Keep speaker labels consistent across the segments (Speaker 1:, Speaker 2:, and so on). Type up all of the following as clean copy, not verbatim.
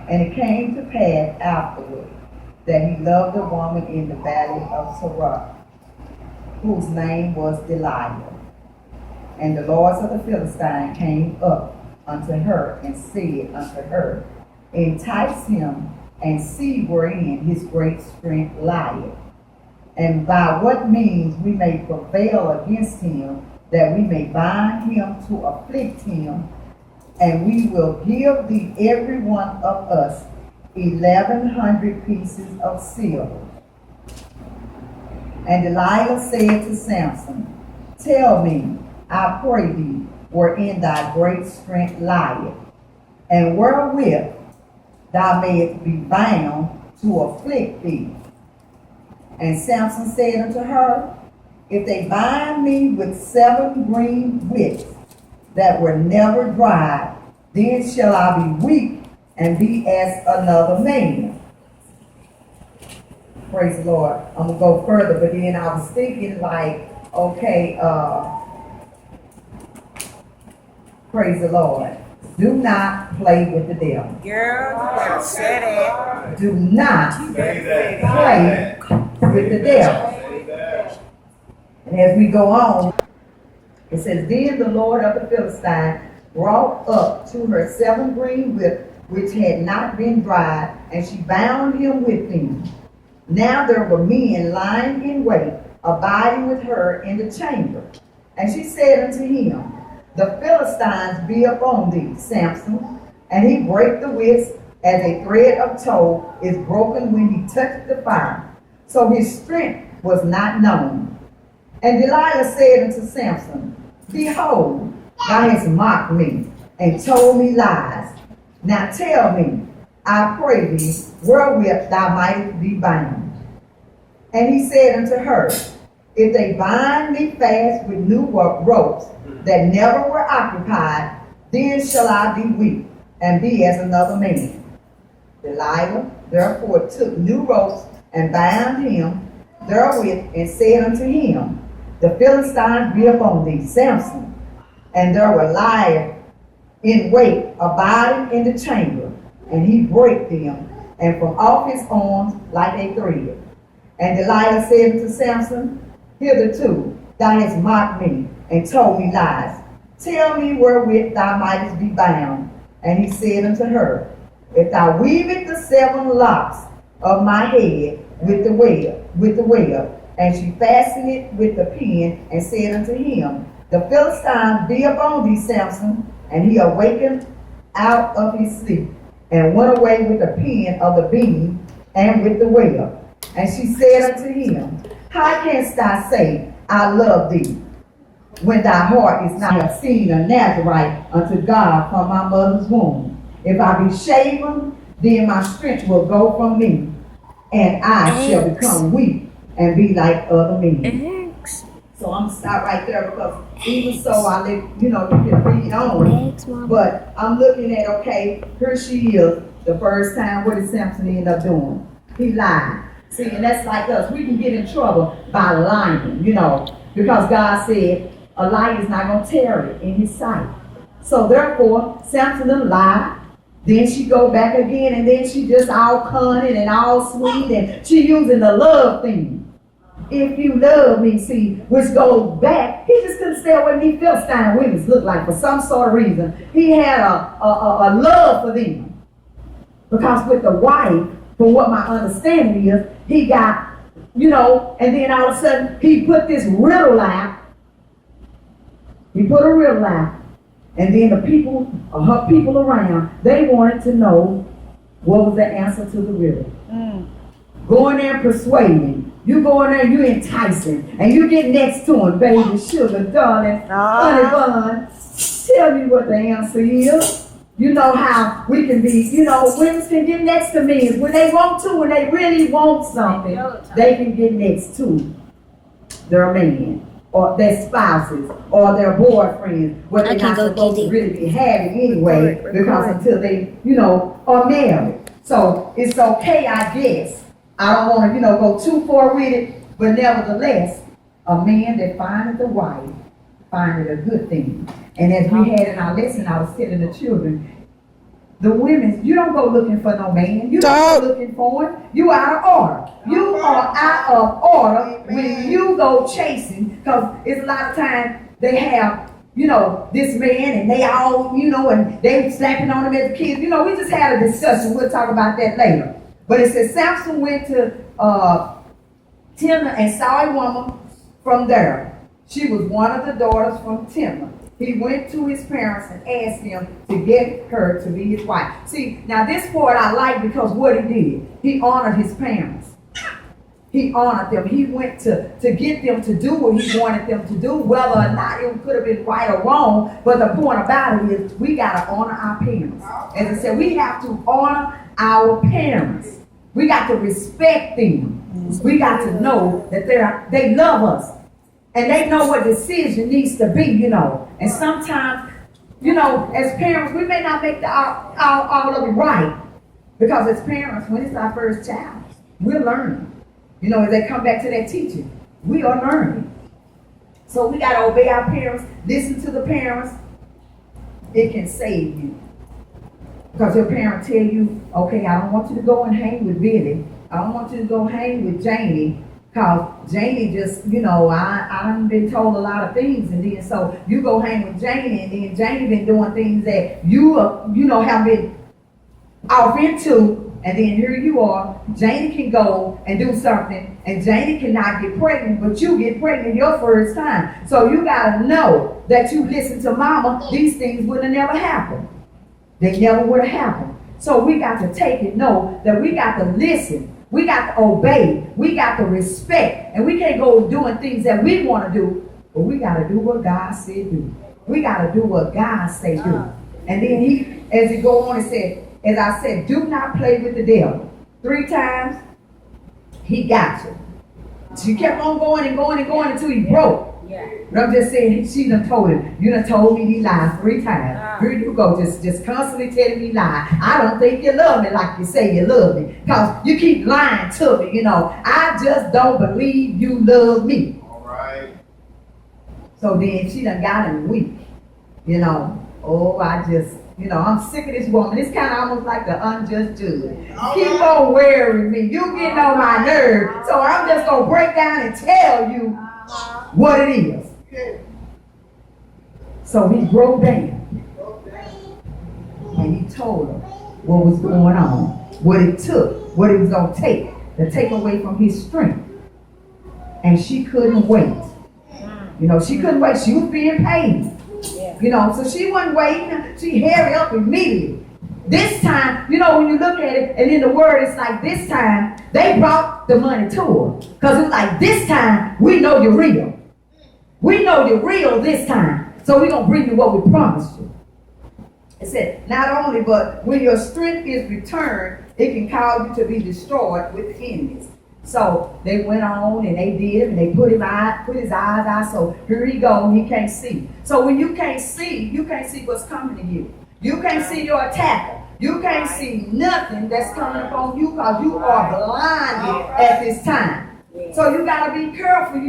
Speaker 1: And it came to pass afterward that he loved a woman in the valley of Sorek, whose name was Delilah. And the lords of the Philistines came up unto her and said unto her, entice him and see wherein his great strength lieth, and by what means we may prevail against him, that we may bind him to afflict him, and we will give thee every one of us 1,100 pieces of silver. And Delilah said to Samson, tell me, I pray thee, wherein thy great strength lieth, and wherewith thou mayest be bound to afflict thee. And Samson said unto her, if they bind me with 7 green wicks that were never dried, then shall I be weak and be as another man. Praise the Lord. I'm going to go further, but then I was thinking like, okay, praise the Lord. Do not play with the devil.
Speaker 2: Girl, you better say that.
Speaker 1: Do not play with the devil. And as we go on, it says, then the Lord of the Philistines brought up to her 7 green whips, which had not been dried, and she bound him with them. Now there were men lying in wait, abiding with her in the chamber. And she said unto him, the Philistines be upon thee, Samson. And he brake the whips as a thread of tow is broken when he touched the fire. So his strength was not known. And Delilah said unto Samson, behold, thou hast mocked me, and told me lies. Now tell me, I pray thee, wherewith thou mightest be bound. And he said unto her, if they bind me fast with new ropes that never were occupied, then shall I be weak, and be as another man. Delilah therefore took new ropes, and bound him therewith, and said unto him, the Philistines be upon thee, Samson. And there were liars in wait, abiding in the chamber, and he brake them, and from off his arms like a thread. And Delilah said unto Samson, hitherto thou hast mocked me, and told me lies. Tell me wherewith thou mightest be bound. And he said unto her, if thou weavest the 7 locks of my head with the web, and she fastened it with the pin, and said unto him, the Philistines be upon thee, Samson. And he awakened out of his sleep, and went away with the pin of the beam, and with the web. And she said unto him, how canst thou say, I love thee, when thy heart is not a seen a Nazarite unto God from my mother's womb? If I be shaven, then my strength will go from me, and I shall become weak and be like other men. So I'm gonna stop right there, because even so I let you can read on. But I'm looking at, okay, here she is, the first time. What did Samson end up doing? He lied. See, and that's like us. We can get in trouble by lying, because God said a lie is not gonna tarry in his sight. So therefore, Samson done lied. Then she go back again, and then she just all cunning and all sweet, and she using the love thing. If you love me, see, which goes back, he just couldn't stay away from these Philistine women look like for some sort of reason. He had a love for them. Because with the wife, from what my understanding is, he got, and then all of a sudden he put this riddle out. He put a riddle out. And then the people, her people around, they wanted to know what was the answer to the riddle. Go in there and persuade him. You go in there and you entice him. And you get next to him, baby, sugar, darling, honey bun. Tell me what the answer is. You know how we can be, women can get next to men. When they want to, when they really want something, they can get next to their man, or their spouses, or their boyfriends, what they're not supposed to really be having anyway, because until they, are married. So it's okay, I guess. I don't want to, go too far with it, but nevertheless, a man that findeth a wife findeth a good thing. And as we had in our lesson, I was telling the children, the women, you don't go looking for no man. You don't go looking for him. You out of order. You are out of order when you go chasing, because it's a lot of times they have, this man and they all, and they slapping on him as a kid. We just had a discussion. We'll talk about that later. But it says Samson went to Timnah and saw a woman from there. She was one of the daughters from Timnah. He went to his parents and asked them to get her to be his wife. See, now this part I like because what he did, he honored his parents. He honored them. He went to get them to do what he wanted them to do, whether or not it could have been right or wrong. But the point about it is we got to honor our parents. As I said, we have to honor our parents. We got to respect them. We got to know that they love us. And they know what decision needs to be, And sometimes, as parents, we may not make all of it right. Because as parents, when it's our first child, we're learning. As they come back to that teaching, we are learning. So we got to obey our parents, listen to the parents. It can save you. Because your parents tell you, okay, I don't want you to go and hang with Billy. I don't want you to go hang with Janie. Because Janie just, I done been told a lot of things. And then so you go hang with Janie, and then Janie been doing things that you, have been off into. And then here you are, Janie can go and do something, and Janie cannot get pregnant, but you get pregnant your first time. So you got to know that you listen to mama, these things would have never happened. They never would have happened. So we got to take it, know that we got to listen. We got to obey. We got to respect. And we can't go doing things that we want to do, but we got to do what God said do. We got to do what God said do. And then as he go on, he said, as I said, do not play with the devil. 3 times, he got you. She kept on going and going and going until he broke. Yeah. But I'm just saying, she done told him, you done told me these lies 3 times. Here you go, just constantly telling me lies. I don't think you love me like you say you love me. Because you keep lying to me, I just don't believe you love me.
Speaker 3: All right.
Speaker 1: So then she done got him weak. I'm sick of this woman. It's kind of almost like the unjust judge. Keep on wearing me. You getting on my nerve. So I'm just going to break down and tell you what it is. So he broke down. And he told her what was going on. What it took. What it was going to take away from his strength. And she couldn't wait. She couldn't wait. She was being paid. So she wasn't waiting. She hurried up immediately. This time, when you look at it, and in the word, it's like this time, they brought the money to her. Because it's like this time, we know you're real. We know you're real this time. So we're going to bring you what we promised you. It said, not only, but when your strength is returned, it can cause you to be destroyed with the enemies. So they went on and they did, and they put his eyes out. So here he go, he can't see. So when you can't see what's coming to you. You can't see your attacker. You can't see nothing that's coming upon you because you are blinded at this time. So you got to be careful,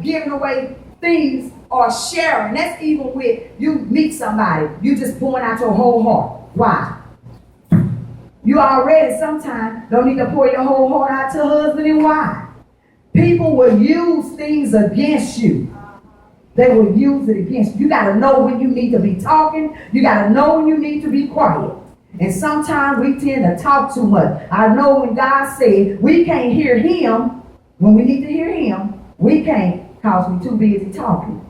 Speaker 1: giving away things or sharing. That's even with you meet somebody. You just pouring out your whole heart. Why? You already sometimes don't need to pour your whole heart out to husband and wife. People will use things against you. They will use it against you. You got to know when you need to be talking. You got to know when you need to be quiet. And sometimes we tend to talk too much. I know when God said we can't hear him, when we need to hear him, we can't because we're too busy talking.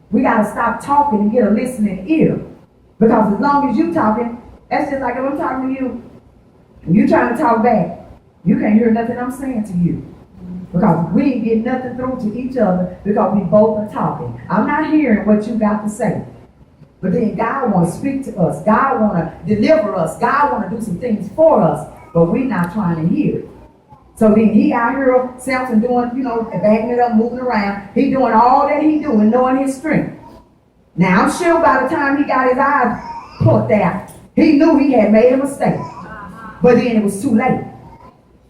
Speaker 1: We got to stop talking and get a listening ear. Because as long as you talking, that's just like if I'm talking to you, and you trying to talk back, you can't hear nothing I'm saying to you. Because we ain't getting nothing through to each other because we both are talking. I'm not hearing what you got to say. But then God want to speak to us. God want to deliver us. God want to do some things for us. But we're not trying to hear it. So then he out here, Samson doing, backing it up, moving around. He doing all that he doing, knowing his strength. Now I'm sure by the time he got his eyes plucked out, he knew he had made a mistake. But then it was too late.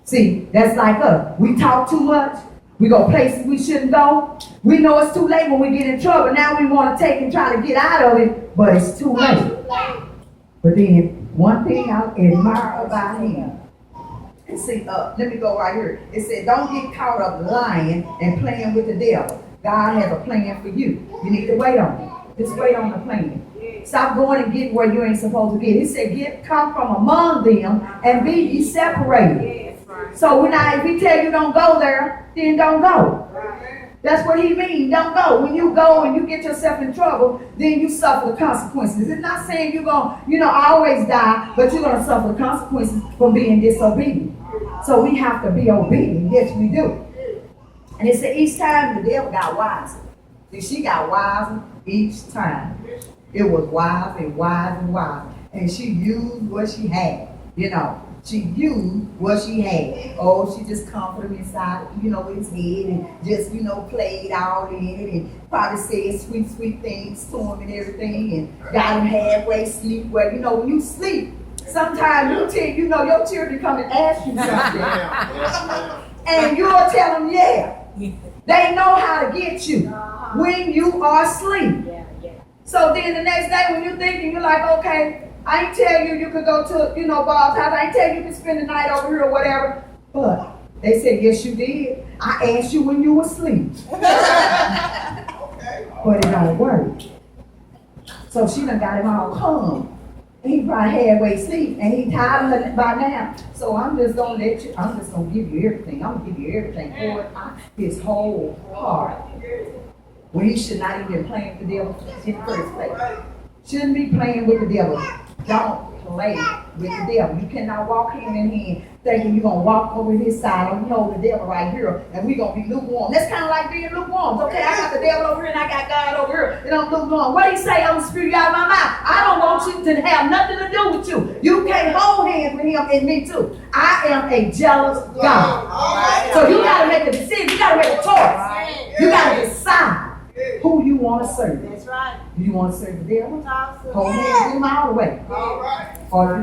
Speaker 1: See, that's like us. We talk too much. We go places we shouldn't go. We know it's too late when we get in trouble. Now we want to take and try to get out of it, but it's too late. But then One thing I admire about him. And see, let me go right here. It said, don't get caught up lying and playing with the devil. God has a plan for you. You need to wait on it. Just wait on the plan. Stop going and getting where you ain't supposed to get. He said, come from among them and be ye separated. So if he tell you don't go there, then don't go. That's what he means. Don't go. When you go and you get yourself in trouble, then you suffer the consequences. It's not saying you're going to, always die, but you're going to suffer the consequences from being disobedient. So we have to be obedient. Yes, we do. And it said each time the devil got wiser. See, she got wiser each time. It was wise and wise and wise. And she used what she had, She used what she had. Oh, she just comforted him inside, with his head and just, played all in it and probably said sweet, sweet things to him and everything and got him halfway asleep. Well, when you sleep, sometimes your children come and ask you something. And you'll tell them, yeah. They know how to get you when you are asleep. So then the next day when you're thinking, you're like, okay, I ain't tell you could go to, Bob's house. I ain't tell you could spend the night over here or whatever. But they said, yes, you did. I asked you when you were asleep. But it don't work. So she done got him all calm. He probably halfway asleep and he tired of it by now. So I'm just going to give you everything. I'm going to give you everything for it. His whole heart. When he should not even be playing with the devil in the first place. Shouldn't be playing with the devil. Don't play with the devil. You cannot walk hand in hand thinking you're going to walk over his side. Oh, the devil right here and we're going to be lukewarm. That's kind of like being lukewarm. Okay, I got the devil over here and I got God over here and I'm lukewarm. What do you say? I'm going to spew you out of my mouth. I don't want you to have nothing to do with you. You can't hold hands with him and me too. I am a jealous God. So you got to make a decision. You got to make a choice. You got to decide who you want to serve.
Speaker 3: That's right.
Speaker 1: Do you want to serve the devil? Hold hands with him all the way. Or